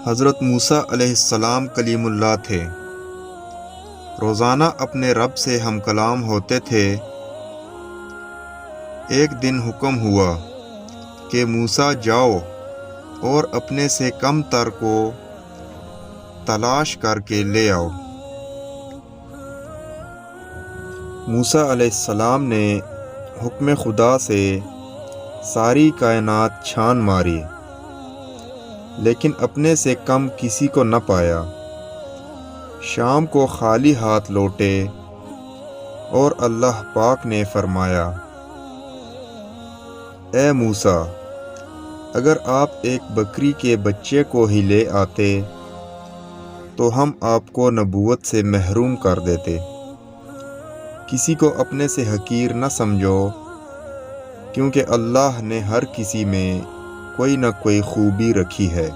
حضرت موسیٰ علیہ السلام کلیم اللہ تھے، روزانہ اپنے رب سے ہم کلام ہوتے تھے۔ ایک دن حکم ہوا کہ موسیٰ جاؤ اور اپنے سے کم تر کو تلاش کر کے لے آؤ۔ موسیٰ علیہ السلام نے حکم خدا سے ساری کائنات چھان ماری، لیکن اپنے سے کم کسی کو نہ پایا۔ شام کو خالی ہاتھ لوٹے اور اللہ پاک نے فرمایا، اے موسیٰ، اگر آپ ایک بکری کے بچے کو ہی لے آتے تو ہم آپ کو نبوت سے محروم کر دیتے۔ کسی کو اپنے سے حقیر نہ سمجھو، کیونکہ اللہ نے ہر کسی میں کوئی نہ کوئی خوبی رکھی ہے۔